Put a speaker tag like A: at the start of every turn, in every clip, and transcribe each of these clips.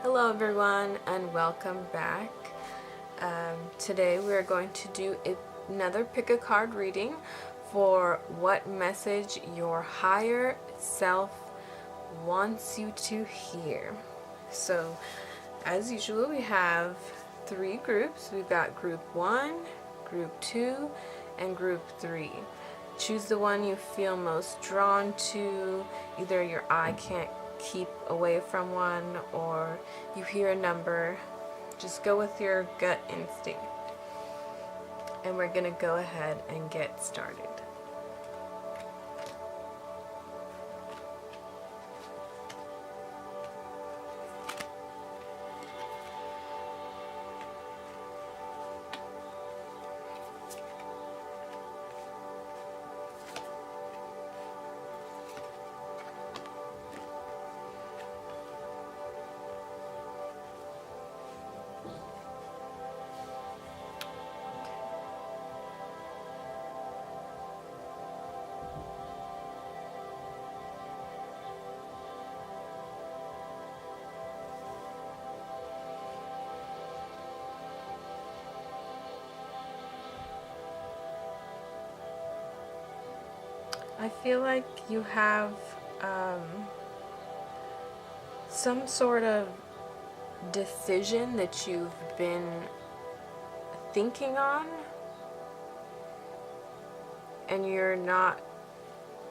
A: Hello everyone and welcome back. Today we are going to do another pick a card reading for what message your higher self wants you to hear. So as usual we have three groups. We've got group 1, group 2, and group 3. Choose the one you feel most drawn to. Either your eye can't keep away from one or you hear a number. Just go with your gut instinct. And we're going to go ahead and get started. I feel like you have some sort of decision that you've been thinking on, and you're not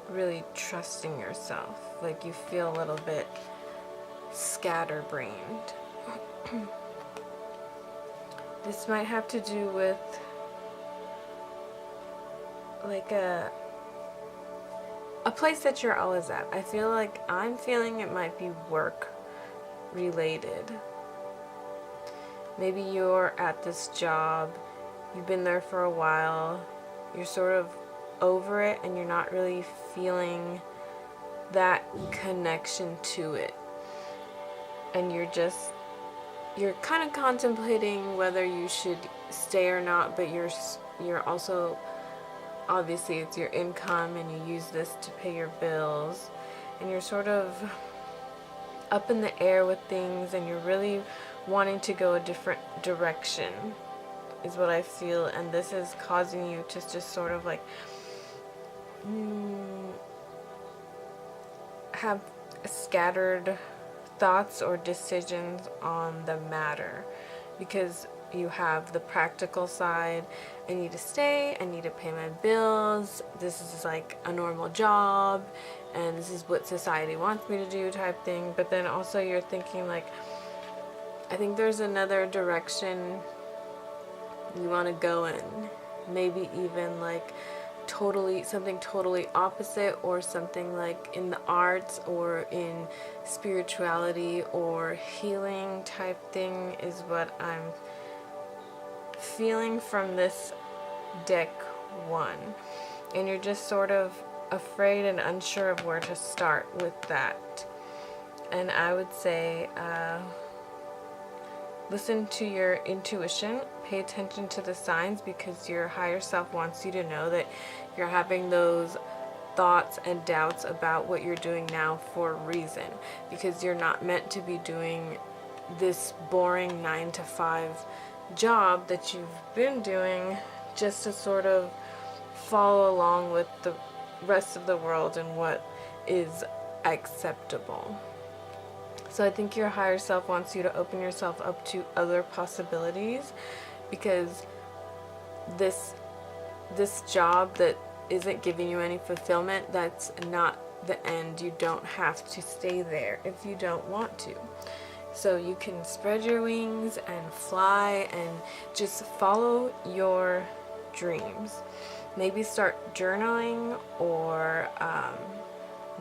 A: really trusting yourself. Like you feel a little bit scatterbrained. This might have to do with like a place that you're always at. I feel like I'm feeling it might be work related. Maybe you're at this job, you've been there for a while, you're sort of over it and you're not really feeling that connection to it. And you're kind of contemplating whether you should stay or not, but you're also, obviously it's your income and you use this to pay your bills, and you're sort of up in the air with things and you're really wanting to go a different direction is what I feel. And this is causing you to just sort of like have scattered thoughts or decisions on the matter, because you have the practical side. I need to stay, I need to pay my bills, this is like a normal job and this is what society wants me to do type thing. But then also you're thinking like, I think there's another direction you want to go in, maybe even like something totally opposite, or something like in the arts or in spirituality or healing type thing is what I'm feeling from this deck 1. And you're just sort of afraid and unsure of where to start with that. And I would say listen to your intuition, pay attention to the signs, because your higher self wants you to know that you're having those thoughts and doubts about what you're doing now for a reason, because you're not meant to be doing this boring 9-to-5 job that you've been doing just to sort of follow along with the rest of the world and what is acceptable. So I think your higher self wants you to open yourself up to other possibilities, because this job that isn't giving you any fulfillment, that's not the end. You don't have to stay there if you don't want to. So you can spread your wings and fly and just follow your dreams. Maybe start journaling or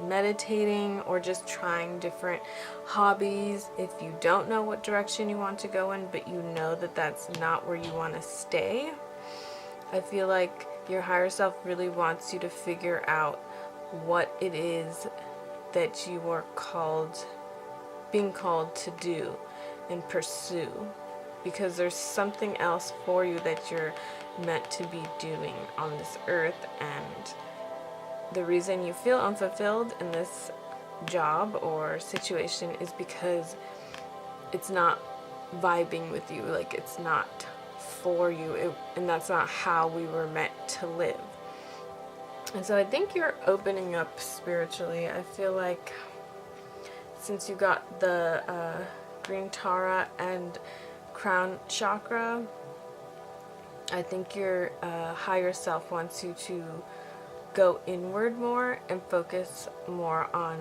A: meditating, or just trying different hobbies if you don't know what direction you want to go in, but you know that that's not where you want to stay. I feel like your higher self really wants you to figure out what it is that you are being called to do and pursue, because there's something else for you that you're meant to be doing on this earth. And the reason you feel unfulfilled in this job or situation is because it's not vibing with you, like it's not for you, and that's not how we were meant to live. And so I think you're opening up spiritually. I feel like since you got the green Tara and crown chakra, I think your higher self wants you to go inward more and focus more on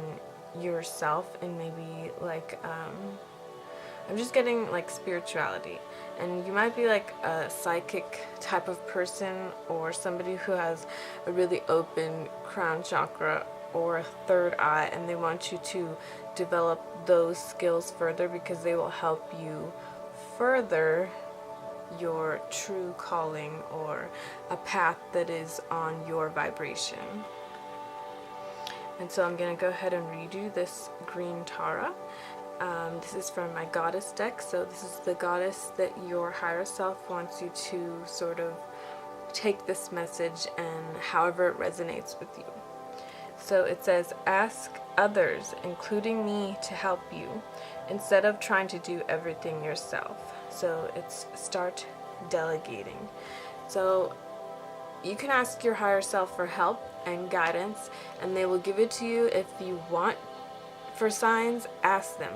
A: yourself, and maybe like I'm just getting like spirituality. And you might be like a psychic type of person, or somebody who has a really open crown chakra or a third eye, and they want you to develop those skills further because they will help you further your true calling or a path that is on your vibration. And so I'm going to go ahead and redo this green Tara. This is from my goddess deck, so this is the goddess that your higher self wants you to sort of take this message and however it resonates with you. So it says, ask others, including me, to help you instead of trying to do everything yourself. So it's start delegating. So you can ask your higher self for help and guidance, and they will give it to you. If you want for signs, ask them.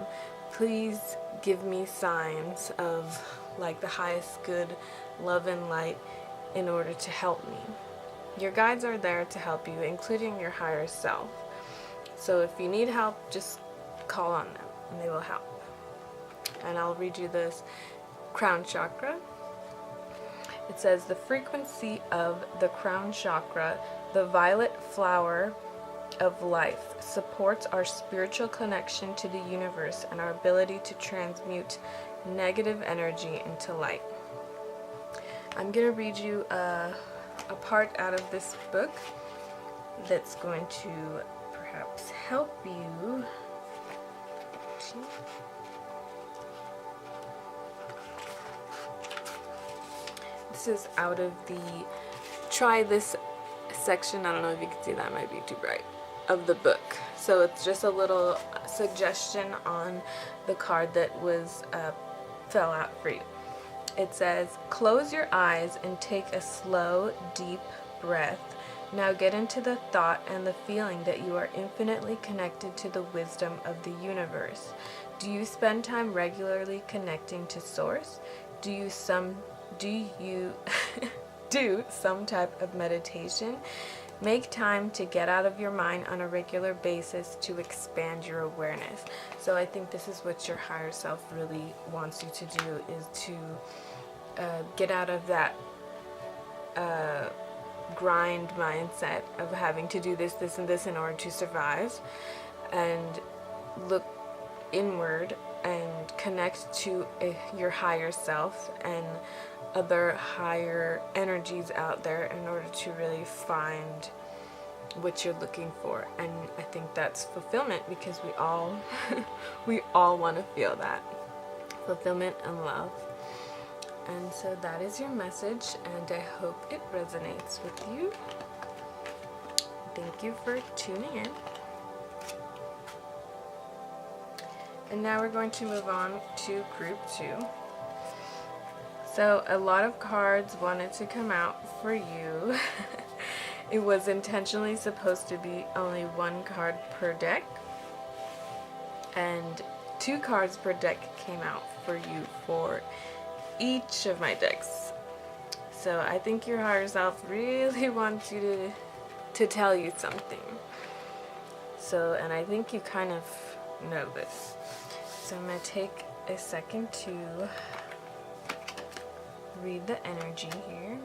A: Please give me signs of like the highest good, love and light in order to help me. Your guides are there to help you, including your higher self. So if you need help, just call on them and they will help. And I'll read you this crown chakra. It says, the frequency of the crown chakra, the violet flower of life, supports our spiritual connection to the universe and our ability to transmute negative energy into light. I'm going to read you a part out of this book that's going to perhaps help you. This is out of the try this section. I don't know if you can see that, it might be too bright, of the book. So it's just a little suggestion on the card that was fell out for you. It says, close your eyes and take a slow, deep breath. Now get into the thought and the feeling that you are infinitely connected to the wisdom of the universe. Do you spend time regularly connecting to Source? Do you do some type of meditation? Make time to get out of your mind on a regular basis to expand your awareness. So I think this is what your higher self really wants you to do, is to get out of that grind mindset of having to do this, this, and this in order to survive, and look inward and connect to your higher self and other higher energies out there in order to really find what you're looking for. And I think that's fulfillment, because we all we all want to feel that fulfillment and love. And so that is your message, and I hope it resonates with you. Thank you for tuning in. And now we're going to move on to group 2. So a lot of cards wanted to come out for you. It was intentionally supposed to be only 1 card per deck, and 2 cards per deck came out for you for each of my decks. So I think your higher self really wants you to tell you something. So, and I think you kind of know this. So I'm going to take a second to read the energy here.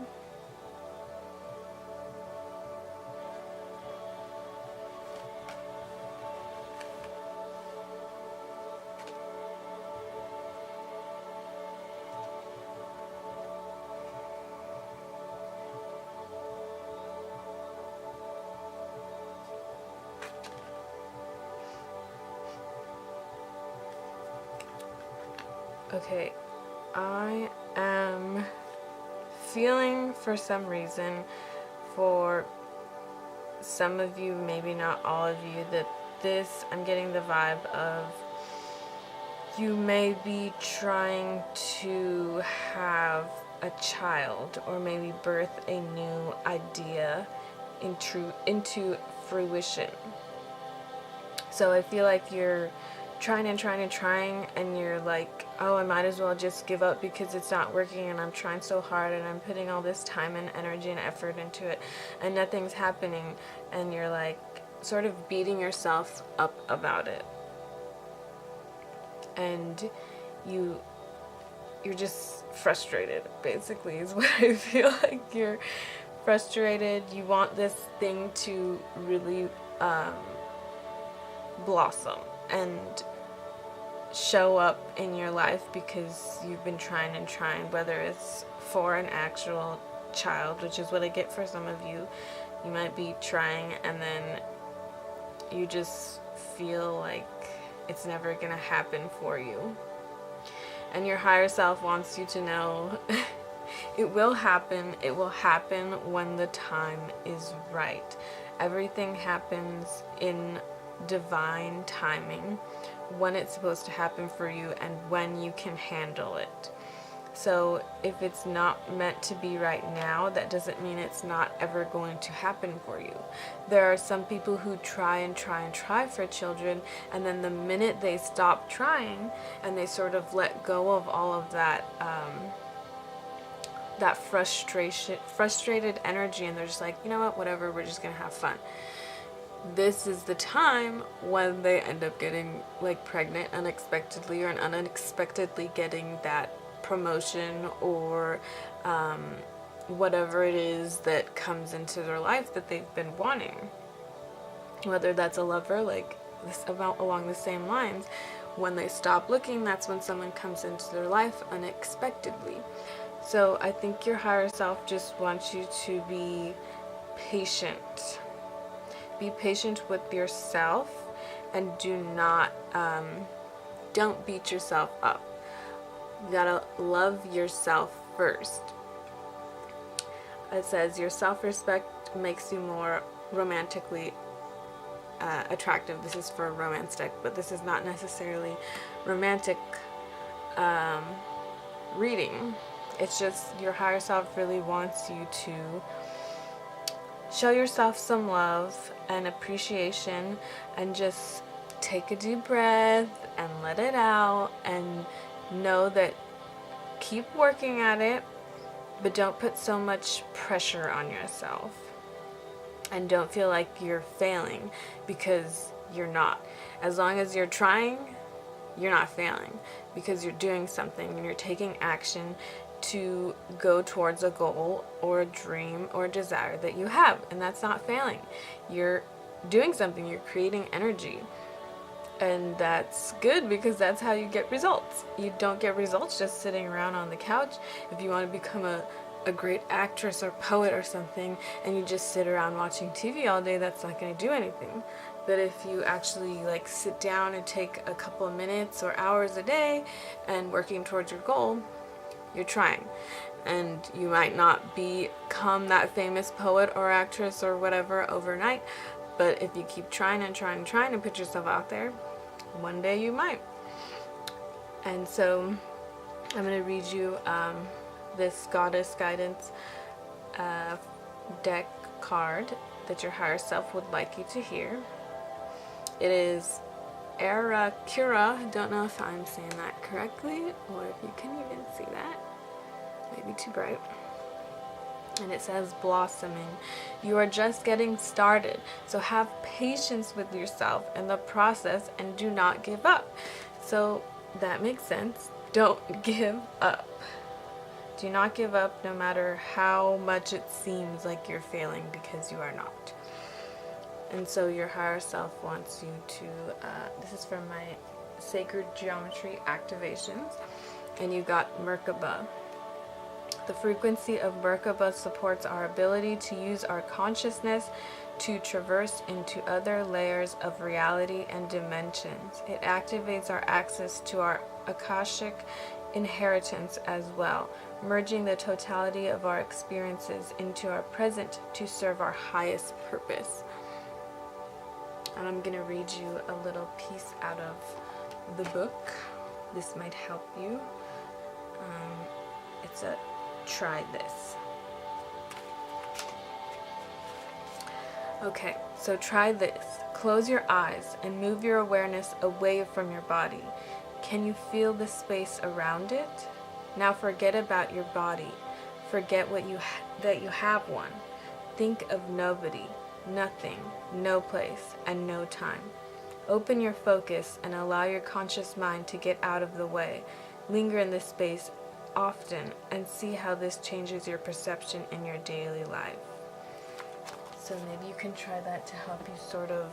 A: Okay, I am feeling, for some reason, for some of you, maybe not all of you, that this, I'm getting the vibe of You may be trying to have a child, or maybe birth a new idea into fruition. So I feel like you're trying and you're like, oh, I might as well just give up because it's not working and I'm trying so hard and I'm putting all this time and energy and effort into it and nothing's happening, and you're like sort of beating yourself up about it. And you're just frustrated, basically, is what I feel like. You're frustrated. You want this thing to really blossom and show up in your life because you've been trying, whether it's for an actual child, which is what I get for some of you. You might be trying and then you just feel like it's never gonna happen for you. And your higher self wants you to know it will happen. It will happen when the time is right. Everything happens in divine timing, when it's supposed to happen for you and when you can handle it. So if it's not meant to be right now, that doesn't mean it's not ever going to happen for you. There are some people who try for children, and then the minute they stop trying and they sort of let go of all of that that frustrated energy, and they're just like, you know what, whatever, we're just gonna have fun. This is the time when they end up getting like pregnant unexpectedly, or unexpectedly getting that promotion, or whatever it is that comes into their life that they've been wanting. Whether that's a lover, like this, about along the same lines, when they stop looking, that's when someone comes into their life unexpectedly. So I think your higher self just wants you to be patient. Be patient with yourself, and don't beat yourself up. You gotta love yourself first. It says your self-respect makes you more romantically attractive. This is for a romance deck, but this is not necessarily romantic reading. It's just your higher self really wants you to show yourself some love and appreciation, and just take a deep breath and let it out, and know that keep working at it, but don't put so much pressure on yourself, and don't feel like you're failing, because you're not. As long as you're trying, you're not failing, because you're doing something and you're taking action to go towards a goal or a dream or a desire that you have, and that's not failing. You're doing something, you're creating energy, and that's good, because that's how you get results. You don't get results just sitting around on the couch. If you want to become a great actress or poet or something, and you just sit around watching TV all day, that's not going to do anything. But if you actually like sit down and take a couple of minutes or hours a day and working towards your goal, you're trying. And you might not become that famous poet or actress or whatever overnight, but if you keep trying and put yourself out there, one day you might. And so I'm going to read you this Goddess Guidance deck card that your higher self would like you to hear. It is Arakura. I don't know if I'm saying that correctly, or if you can even see that. Maybe too bright. And it says blossoming. You are just getting started, so have patience with yourself in the process and do not give up. So that makes sense. Don't give up. Do not give up, no matter how much it seems like you're failing, because you are not. And so your higher self wants you to, this is from my Sacred Geometry activations, and you got Merkaba. The frequency of Merkaba supports our ability to use our consciousness to traverse into other layers of reality and dimensions. It activates our access to our Akashic inheritance as well, merging the totality of our experiences into our present to serve our highest purpose. And I'm going to read you a little piece out of the book. this might help you. It's a try this. Okay, so try this. Close your eyes and move your awareness away from your body. Can you feel the space around it? Now forget about your body. Forget that you have one. Think of nobody, nothing, no place, and no time. Open your focus and allow your conscious mind to get out of the way. Linger in this space often and see how this changes your perception in your daily life. So maybe you can try that to help you sort of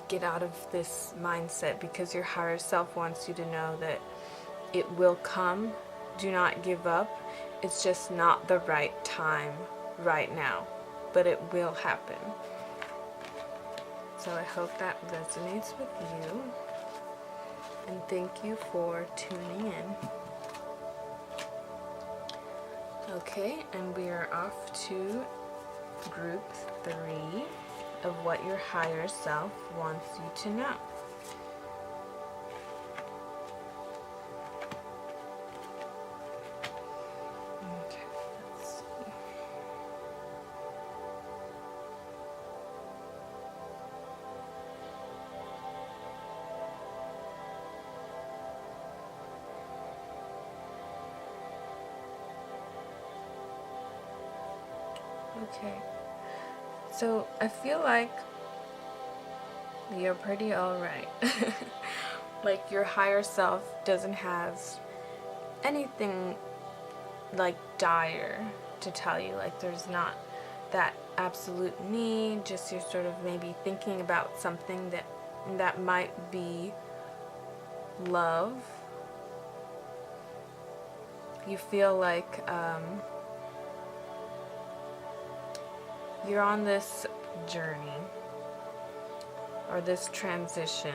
A: get out of this mindset, because your higher self wants you to know that it will come. Do not give up. It's just not the right time right now, but it will happen. So I hope that resonates with you, and thank you for tuning in. Okay, and we are off to group 3 of what your higher self wants you to know. Okay, let's see. Okay. So I feel like you're pretty alright. Like your higher self doesn't have anything like dire to tell you. Like there's not that absolute need, just you're sort of maybe thinking about something that might be love. You feel like you're on this journey or this transition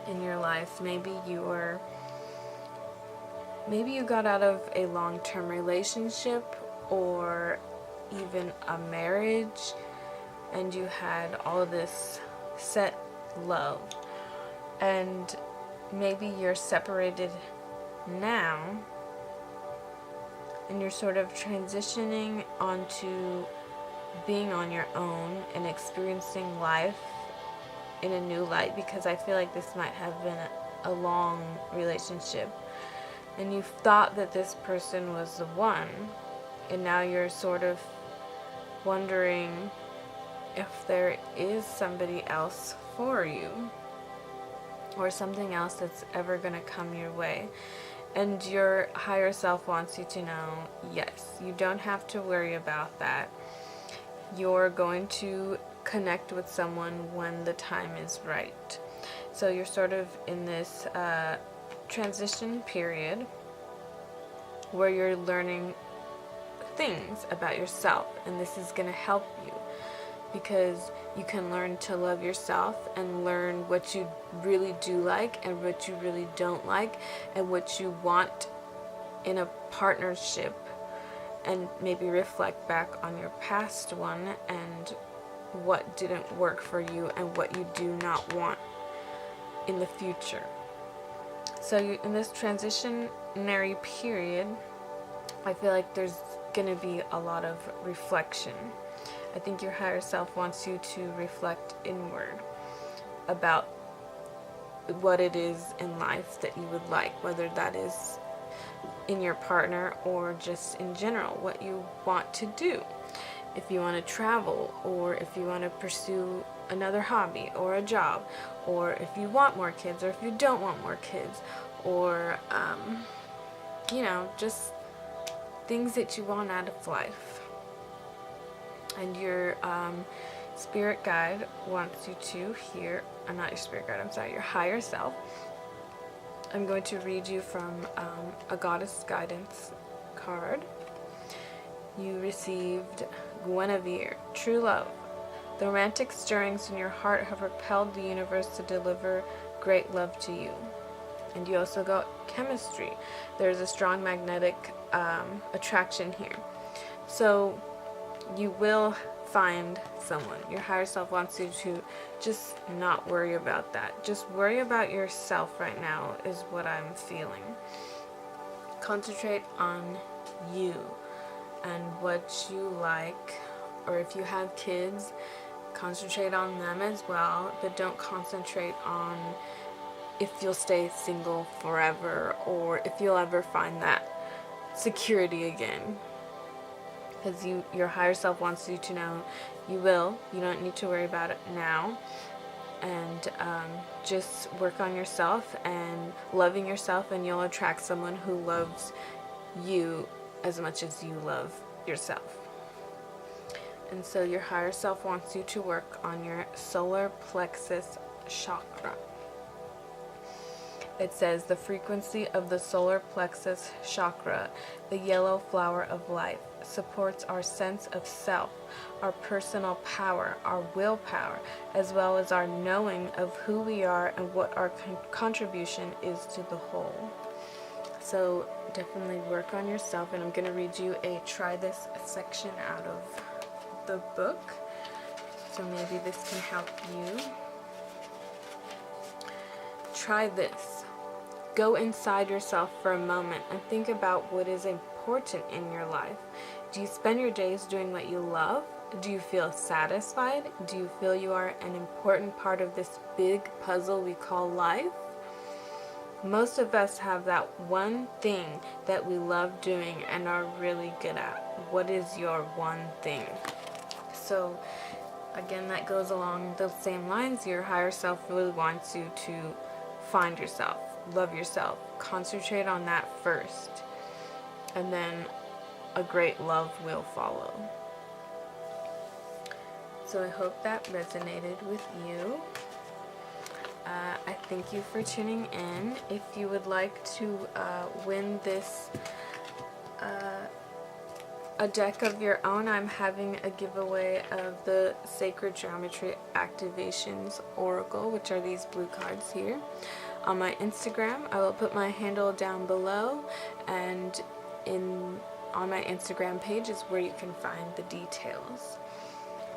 A: in your life. Maybe you got out of a long-term relationship or even a marriage, and you had all of this set love, and maybe you're separated now and you're sort of transitioning onto being on your own and experiencing life in a new light, because I feel like this might have been a long relationship and you thought that this person was the one, and now you're sort of wondering if there is somebody else for you or something else that's ever going to come your way. And your higher self wants you to know, yes, you don't have to worry about that. You're going to connect with someone when the time is right. So you're sort of in this transition period where you're learning things about yourself, and this is going to help you because you can learn to love yourself and learn what you really do like and what you really don't like and what you want in a partnership, and maybe reflect back on your past one and what didn't work for you and what you do not want in the future. So you're in this transitionary period. I feel like there's going to be a lot of reflection. I think your higher self wants you to reflect inward about what it is in life that you would like, whether that is in your partner or just in general, what you want to do. If you want to travel, or if you want to pursue another hobby or a job, or if you want more kids or if you don't want more kids, or just things that you want out of life. And your spirit guide wants you to hear, not your spirit guide, I'm sorry, your higher self. I'm going to read you from a goddess guidance card. You received Guinevere, true love. The romantic stirrings in your heart have propelled the universe to deliver great love to you. And you also got chemistry. There's a strong magnetic attraction here. So you will find someone. Your higher self wants you to just not worry about that. Just worry about yourself right now is what I'm feeling. Concentrate on you and what you like, or if you have kids, concentrate on them as well, but don't concentrate on if you'll stay single forever or if you'll ever find that security again. Because your higher self wants you to know you will. You don't need to worry about it now. And just work on yourself and loving yourself, and you'll attract someone who loves you as much as you love yourself. And so your higher self wants you to work on your solar plexus chakra. It says the frequency of the solar plexus chakra, the yellow flower of life, supports our sense of self, our personal power, our willpower, as well as our knowing of who we are and what our contribution is to the whole. So definitely work on yourself, and I'm going to read you a try this section out of the book, so maybe this can help you. Try this. Go inside yourself for a moment and think about what is important in your life. Do you spend your days doing what you love? Do you feel satisfied? Do you feel you are an important part of this big puzzle we call life? Most of us have that one thing that we love doing and are really good at. What is your one thing? So again, that goes along the same lines. Your higher self really wants you to find yourself, love yourself, concentrate on that first, and then a great love will follow. So I hope that resonated with you. I thank you for tuning in. If you would like to win this a deck of your own, I'm having a giveaway of the Sacred Geometry Activations Oracle, which are these blue cards here. On my Instagram, I will put my handle down below, and on my Instagram page is where you can find the details.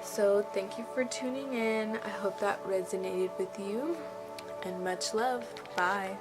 A: So thank you for tuning in. I hope that resonated with you, and much love. Bye.